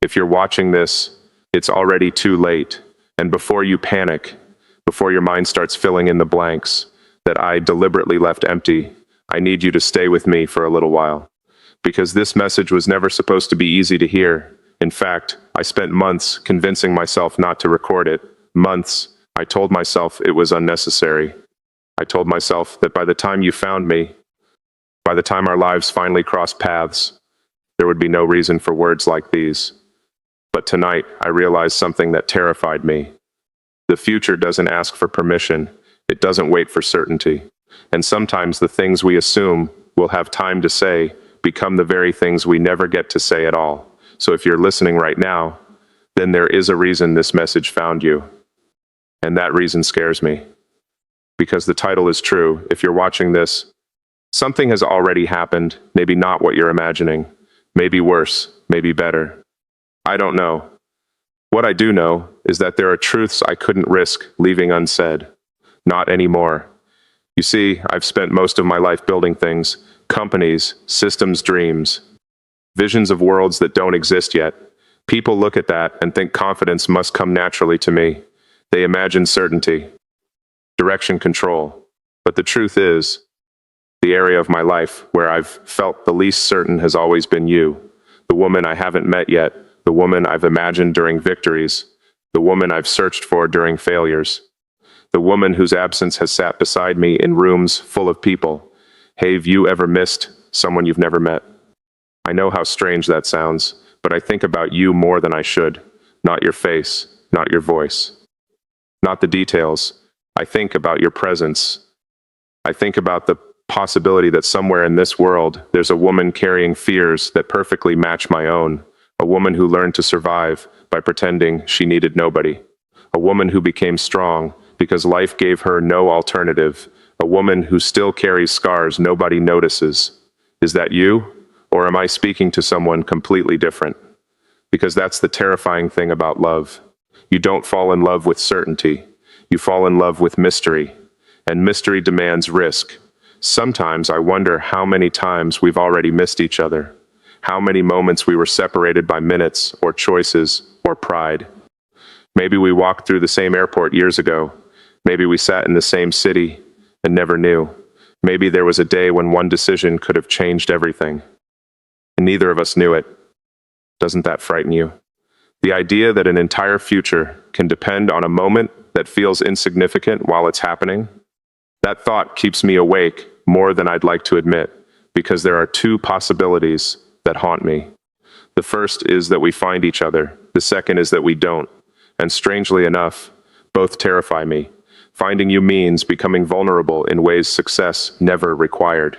If you're watching this, it's already too late. And before you panic, before your mind starts filling in the blanks that I deliberately left empty, I need you to stay with me for a little while. Because this message was never supposed to be easy to hear. In fact, I spent months convincing myself not to record it. Months. I told myself it was unnecessary. I told myself that by the time you found me, by the time our lives finally crossed paths, there would be no reason for words like these. But tonight, I realized something that terrified me. The future doesn't ask for permission. It doesn't wait for certainty. And sometimes the things we assume we'll have time to say become the very things we never get to say at all. So if you're listening right now, then there is a reason this message found you. And that reason scares me. Because the title is true. If you're watching this, something has already happened, maybe not what you're imagining. Maybe worse, maybe better. I don't know. What I do know is that there are truths I couldn't risk leaving unsaid. Not anymore. You see, I've spent most of my life building things, companies, systems, dreams, visions of worlds that don't exist yet. People look at that and think confidence must come naturally to me. They imagine certainty, direction, control. But the truth is, the area of my life where I've felt the least certain has always been you, the woman I haven't met yet, the woman I've imagined during victories, the woman I've searched for during failures, the woman whose absence has sat beside me in rooms full of people. Have you ever missed someone you've never met? I know how strange that sounds, but I think about you more than I should. Not your face, not your voice, not the details. I think about your presence. I think about the possibility that somewhere in this world, there's a woman carrying fears that perfectly match my own. A woman who learned to survive by pretending she needed nobody. A woman who became strong because life gave her no alternative. A woman who still carries scars nobody notices. Is that you? Or am I speaking to someone completely different? Because that's the terrifying thing about love. You don't fall in love with certainty. You fall in love with mystery. And mystery demands risk. Sometimes I wonder how many times we've already missed each other. How many moments we were separated by minutes, or choices, or pride. Maybe we walked through the same airport years ago. Maybe we sat in the same city and never knew. Maybe there was a day when one decision could have changed everything. And neither of us knew it. Doesn't that frighten you? The idea that an entire future can depend on a moment that feels insignificant while it's happening? That thought keeps me awake more than I'd like to admit, because there are two possibilities that haunt me. The first is that we find each other. The second is that we don't. And strangely enough, both terrify me. Finding you means becoming vulnerable in ways success never required.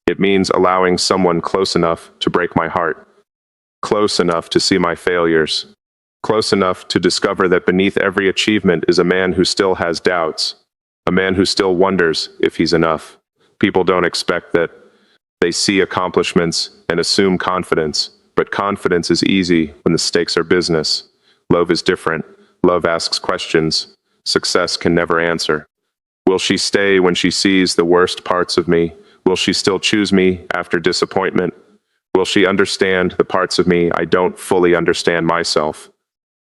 It means allowing someone close enough to break my heart, close enough to see my failures, close enough to discover that beneath every achievement is a man who still has doubts, a man who still wonders if he's enough. People don't expect that. They see accomplishments and assume confidence, but confidence is easy when the stakes are business. Love is different. Love asks questions. Success can never answer. Will she stay when she sees the worst parts of me? Will she still choose me after disappointment? Will she understand the parts of me I don't fully understand myself?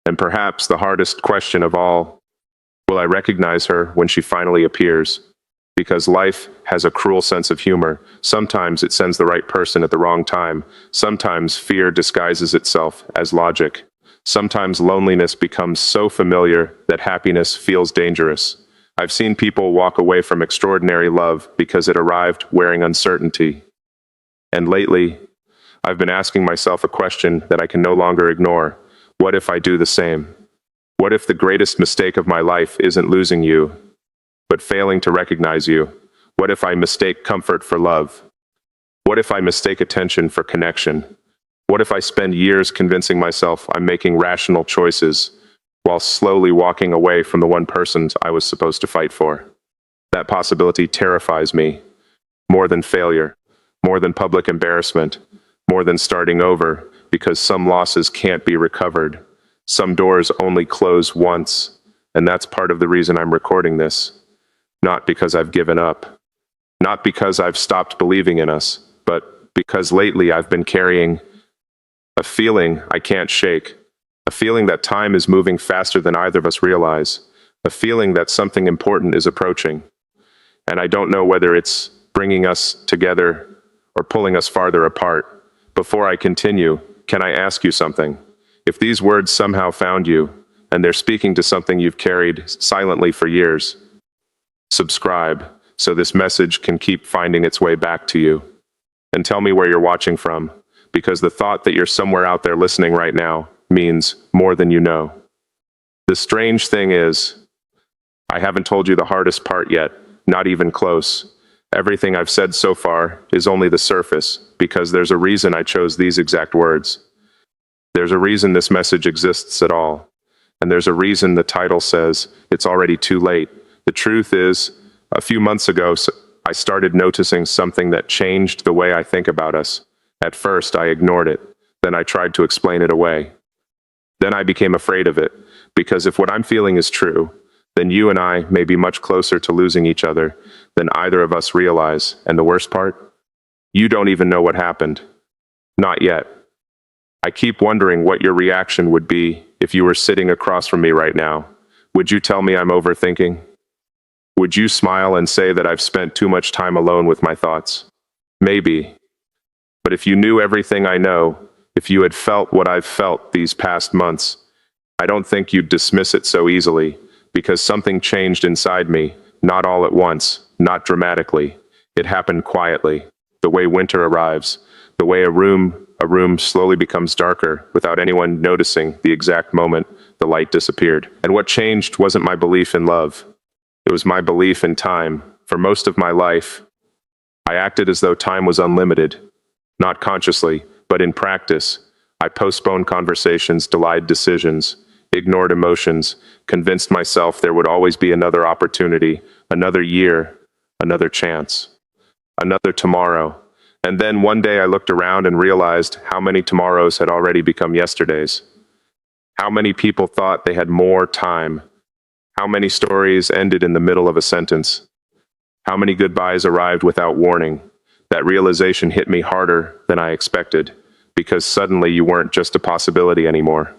And perhaps the hardest question of all, will I recognize her when she finally appears? Because life has a cruel sense of humor. Sometimes it sends the right person at the wrong time. Sometimes fear disguises itself as logic. Sometimes loneliness becomes so familiar that happiness feels dangerous. I've seen people walk away from extraordinary love because it arrived wearing uncertainty. And lately, I've been asking myself a question that I can no longer ignore. What if I do the same? What if the greatest mistake of my life isn't losing you, but failing to recognize you? What if I mistake comfort for love? What if I mistake attention for connection? What if I spend years convincing myself I'm making rational choices while slowly walking away from the one person I was supposed to fight for? That possibility terrifies me, more than failure, more than public embarrassment, more than starting over, because some losses can't be recovered. Some doors only close once, and that's part of the reason I'm recording this. Not because I've given up, not because I've stopped believing in us, but because lately I've been carrying A feeling I can't shake. A feeling that time is moving faster than either of us realize. A feeling that something important is approaching. And I don't know whether it's bringing us together or pulling us farther apart. Before I continue, can I ask you something? If these words somehow found you, and they're speaking to something you've carried silently for years, subscribe so this message can keep finding its way back to you. And tell me where you're watching from, because the thought that you're somewhere out there listening right now means more than you know. The strange thing is, I haven't told you the hardest part yet, not even close. Everything I've said so far is only the surface, because there's a reason I chose these exact words. There's a reason this message exists at all. And there's a reason the title says it's already too late. The truth is, a few months ago, I started noticing something that changed the way I think about us. At first, I ignored it. Then I tried to explain it away. Then I became afraid of it, because if what I'm feeling is true, then you and I may be much closer to losing each other than either of us realize. And the worst part? You don't even know what happened. Not yet. I keep wondering what your reaction would be if you were sitting across from me right now. Would you tell me I'm overthinking? Would you smile and say that I've spent too much time alone with my thoughts? Maybe. But if you knew everything I know, if you had felt what I've felt these past months, I don't think you'd dismiss it so easily, because something changed inside me, not all at once, not dramatically. It happened quietly, the way winter arrives, the way a room slowly becomes darker without anyone noticing the exact moment the light disappeared. And what changed wasn't my belief in love. It was my belief in time. For most of my life, I acted as though time was unlimited. Not consciously, but in practice. I postponed conversations, delayed decisions, ignored emotions, convinced myself there would always be another opportunity, another year, another chance, another tomorrow. And then one day I looked around and realized how many tomorrows had already become yesterdays. How many people thought they had more time. How many stories ended in the middle of a sentence. How many goodbyes arrived without warning. That realization hit me harder than I expected, because suddenly you weren't just a possibility anymore.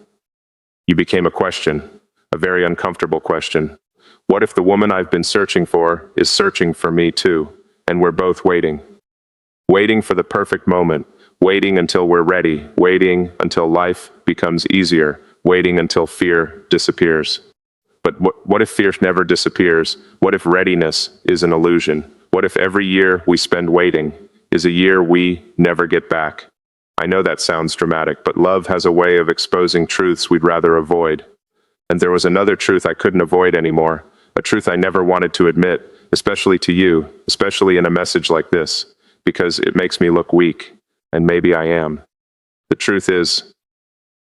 You became a question, a very uncomfortable question. What if the woman I've been searching for is searching for me too, and we're both waiting? Waiting for the perfect moment, waiting until we're ready, waiting until life becomes easier, waiting until fear disappears. But what if fear never disappears? What if readiness is an illusion? What if every year we spend waiting is a year we never get back? I know that sounds dramatic, but love has a way of exposing truths we'd rather avoid. And there was another truth I couldn't avoid anymore, a truth I never wanted to admit, especially to you, especially in a message like this, because it makes me look weak, and maybe I am. The truth is,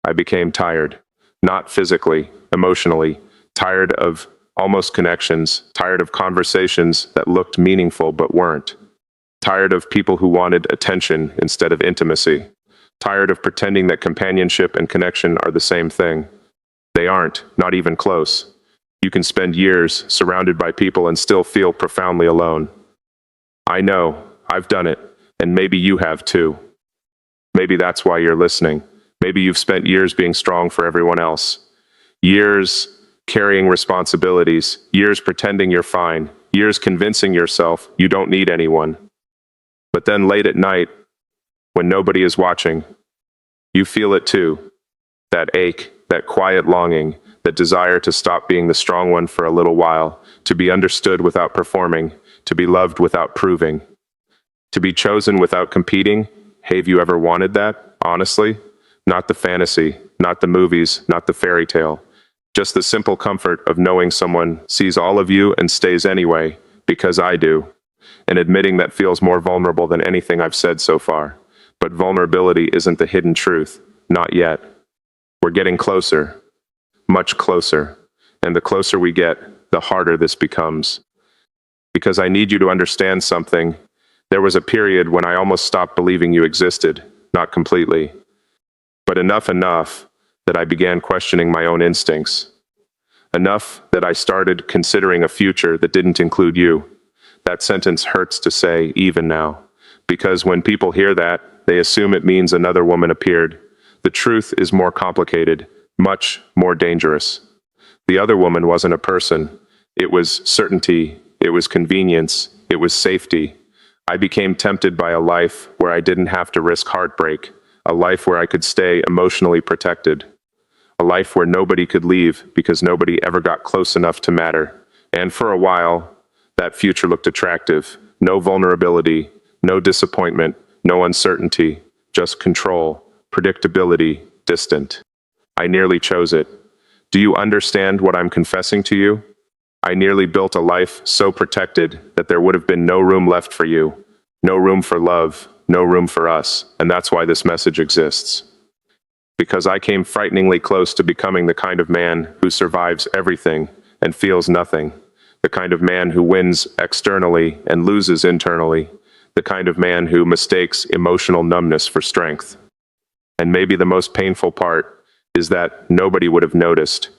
I became tired, not physically, emotionally, tired of almost connections, tired of conversations that looked meaningful but weren't, tired of people who wanted attention instead of intimacy, tired of pretending that companionship and connection are the same thing. They aren't, not even close. You can spend years surrounded by people and still feel profoundly alone. I know, I've done it, and maybe you have too. Maybe that's why you're listening. Maybe you've spent years being strong for everyone else. Years carrying responsibilities, years pretending you're fine, years convincing yourself you don't need anyone. But then late at night, when nobody is watching, you feel it too. That ache, that quiet longing, that desire to stop being the strong one for a little while, to be understood without performing, to be loved without proving, to be chosen without competing. Have you ever wanted that, honestly? Not the fantasy, not the movies, not the fairy tale. Just the simple comfort of knowing someone sees all of you and stays anyway, because I do. And admitting that feels more vulnerable than anything I've said so far. But vulnerability isn't the hidden truth. Not yet. We're getting closer. Much closer. And the closer we get, the harder this becomes. Because I need you to understand something. There was a period when I almost stopped believing you existed. Not completely. But enough that I began questioning my own instincts. Enough that I started considering a future that didn't include you. That sentence hurts to say even now, because when people hear that, they assume it means another woman appeared. The truth is more complicated, much more dangerous. The other woman wasn't a person. It was certainty, it was convenience, it was safety. I became tempted by a life where I didn't have to risk heartbreak, a life where I could stay emotionally protected, a life where nobody could leave because nobody ever got close enough to matter. And for a while, that future looked attractive. No vulnerability, no disappointment, no uncertainty, just control, predictability, distant. I nearly chose it. Do you understand what I'm confessing to you? I nearly built a life so protected that there would have been no room left for you, no room for love, no room for us, and that's why this message exists. Because I came frighteningly close to becoming the kind of man who survives everything and feels nothing, the kind of man who wins externally and loses internally, the kind of man who mistakes emotional numbness for strength. And maybe the most painful part is that nobody would have noticed.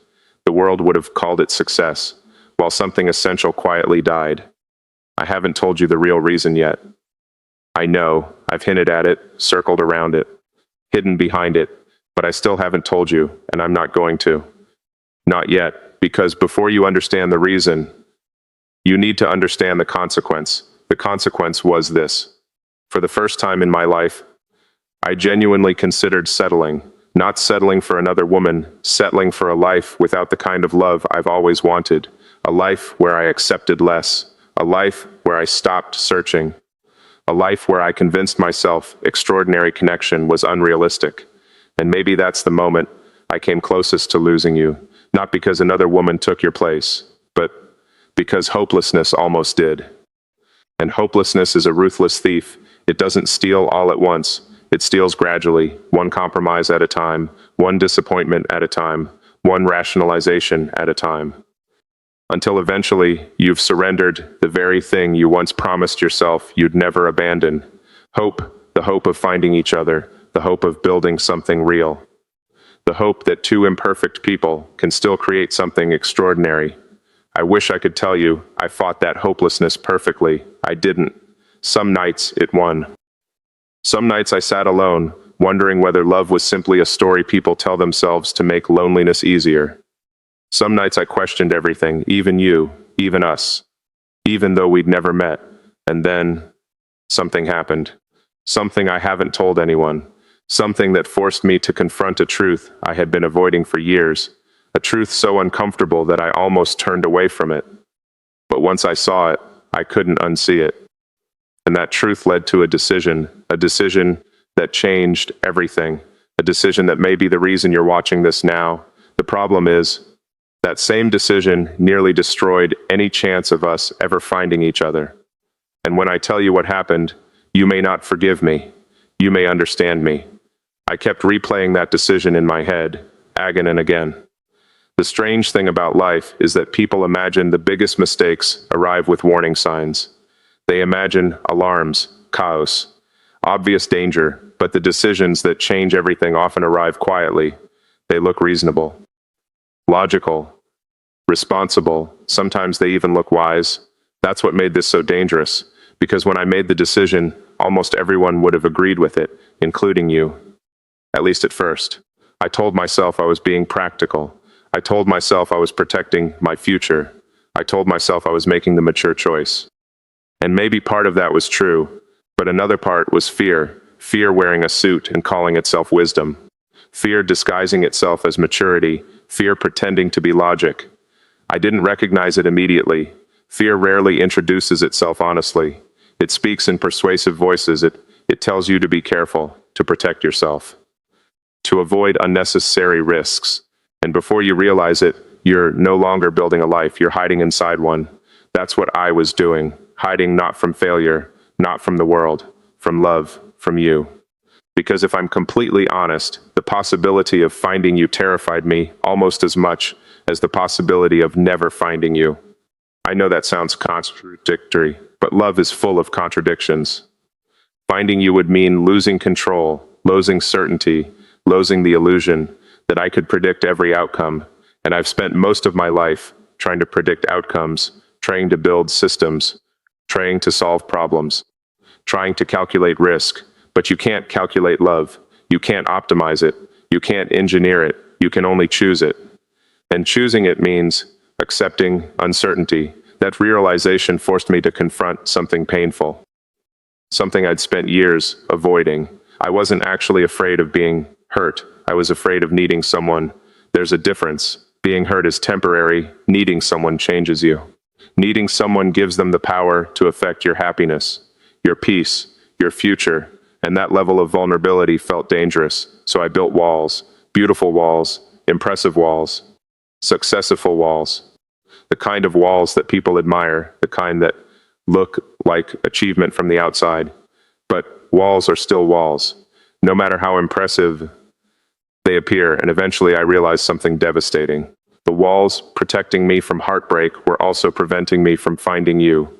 The world would have called it success, while something essential quietly died. I haven't told you the real reason yet. I know, I've hinted at it, circled around it, hidden behind it, but I still haven't told you, and I'm not going to. Not yet, because before you understand the reason, you need to understand the consequence. The consequence was this. For the first time in my life, I genuinely considered settling, not settling for another woman, settling for a life without the kind of love I've always wanted, a life where I accepted less, a life where I stopped searching, a life where I convinced myself extraordinary connection was unrealistic. And maybe that's the moment I came closest to losing you, not because another woman took your place, but because hopelessness almost did. And hopelessness is a ruthless thief. It doesn't steal all at once. It steals gradually, one compromise at a time, one disappointment at a time, one rationalization at a time. Until eventually, you've surrendered the very thing you once promised yourself you'd never abandon. Hope, the hope of finding each other, the hope of building something real. The hope that two imperfect people can still create something extraordinary. I wish I could tell you I fought that hopelessness perfectly. I didn't. Some nights it won. Some nights I sat alone, wondering whether love was simply a story people tell themselves to make loneliness easier. Some nights I questioned everything, even you, even us, even though we'd never met. And then something happened. Something I haven't told anyone. Something that forced me to confront a truth I had been avoiding for years. A truth so uncomfortable that I almost turned away from it. But once I saw it, I couldn't unsee it. And that truth led to a decision that changed everything, a decision that may be the reason you're watching this now. The problem is, that same decision nearly destroyed any chance of us ever finding each other. And when I tell you what happened, you may not forgive me. You may understand me. I kept replaying that decision in my head, again and again. The strange thing about life is that people imagine the biggest mistakes arrive with warning signs. They imagine alarms, chaos, obvious danger, but the decisions that change everything often arrive quietly. They look reasonable, logical, responsible. Sometimes they even look wise. That's what made this so dangerous, because when I made the decision, almost everyone would have agreed with it, including you. At least at first. I told myself I was being practical. I told myself I was protecting my future. I told myself I was making the mature choice. And maybe part of that was true, but another part was fear. Fear wearing a suit and calling itself wisdom. Fear disguising itself as maturity. Fear pretending to be logic. I didn't recognize it immediately. Fear rarely introduces itself honestly. It speaks in persuasive voices. It tells you to be careful, to protect yourself, to avoid unnecessary risks. And before you realize it, you're no longer building a life, you're hiding inside one. That's what I was doing, hiding not from failure, not from the world, from love, from you. Because if I'm completely honest, the possibility of finding you terrified me almost as much as the possibility of never finding you. I know that sounds contradictory, but love is full of contradictions. Finding you would mean losing control, losing certainty, losing the illusion that I could predict every outcome, and I've spent most of my life trying to predict outcomes, trying to build systems, trying to solve problems, trying to calculate risk, but you can't calculate love. You can't optimize it. You can't engineer it, you can only choose it. And choosing it means accepting uncertainty. That realization forced me to confront something painful, something I'd spent years avoiding. I wasn't actually afraid of being hurt. I was afraid of needing someone. There's a difference. Being hurt is temporary. Needing someone changes you. Needing someone gives them the power to affect your happiness, your peace, your future. And that level of vulnerability felt dangerous. So I built walls, beautiful walls, impressive walls, successful walls. The kind of walls that people admire, the kind that look like achievement from the outside. But walls are still walls, no matter how impressive they appear, and eventually I realized something devastating. The walls protecting me from heartbreak were also preventing me from finding you.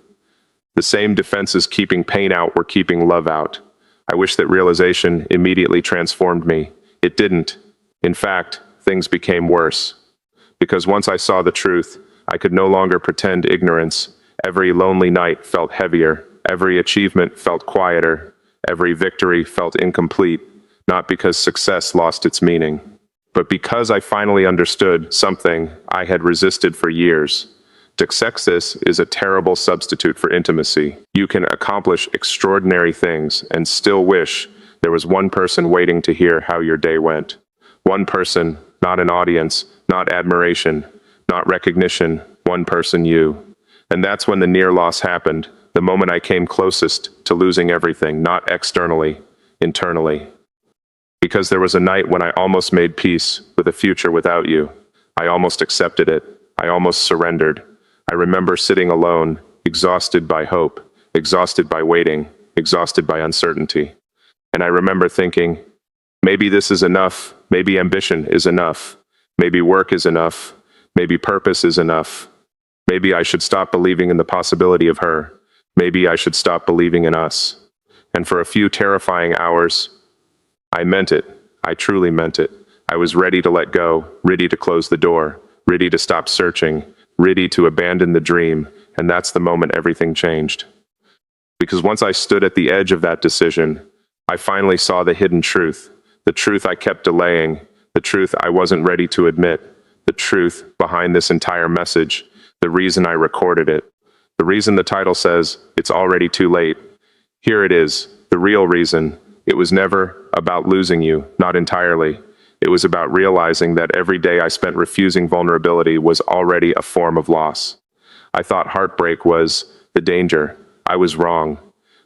The same defenses keeping pain out were keeping love out. I wish that realization immediately transformed me. It didn't. In fact, things became worse. Because once I saw the truth, I could no longer pretend ignorance. Every lonely night felt heavier. Every achievement felt quieter. Every victory felt incomplete, not because success lost its meaning, but because I finally understood something I had resisted for years. Success is a terrible substitute for intimacy. You can accomplish extraordinary things and still wish there was one person waiting to hear how your day went. One person, not an audience, not admiration, not recognition, one person, you. And that's when the near loss happened, the moment I came closest to losing everything, not externally, internally. Because there was a night when I almost made peace with a future without you. I almost accepted it. I almost surrendered. I remember sitting alone, exhausted by hope, exhausted by waiting, exhausted by uncertainty. And I remember thinking, maybe this is enough. Maybe ambition is enough. Maybe work is enough. Maybe purpose is enough. Maybe I should stop believing in the possibility of her. Maybe I should stop believing in us. And for a few terrifying hours, I meant it. I truly meant it. I was ready to let go, ready to close the door, ready to stop searching, ready to abandon the dream, and that's the moment everything changed. Because once I stood at the edge of that decision, I finally saw the hidden truth, the truth I kept delaying, the truth I wasn't ready to admit, the truth behind this entire message, the reason I recorded it, the reason the title says, "It's already too late." Here it is, the real reason. It was never about losing you, not entirely. It was about realizing that every day I spent refusing vulnerability was already a form of loss. I thought heartbreak was the danger. I was wrong.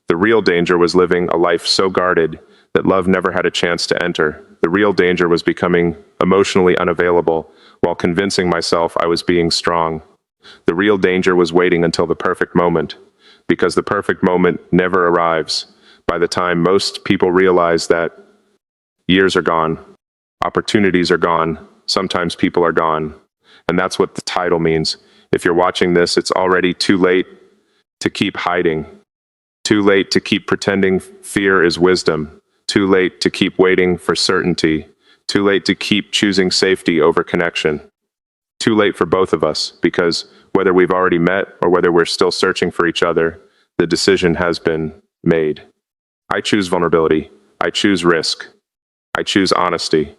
The real danger was living a life so guarded that love never had a chance to enter. The real danger was becoming emotionally unavailable while convincing myself I was being strong. The real danger was waiting until the perfect moment, because the perfect moment never arrives. By the time most people realize that, years are gone, opportunities are gone, sometimes people are gone. And that's what the title means. If you're watching this, it's already too late to keep hiding. Too late to keep pretending fear is wisdom. Too late to keep waiting for certainty. Too late to keep choosing safety over connection. Too late for both of us, because whether we've already met or whether we're still searching for each other, the decision has been made. I choose vulnerability. I choose risk. I choose honesty.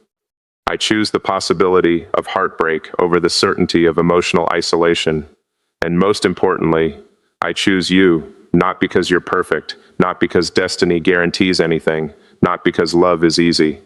I choose the possibility of heartbreak over the certainty of emotional isolation. And most importantly, I choose you, not because you're perfect, not because destiny guarantees anything, not because love is easy,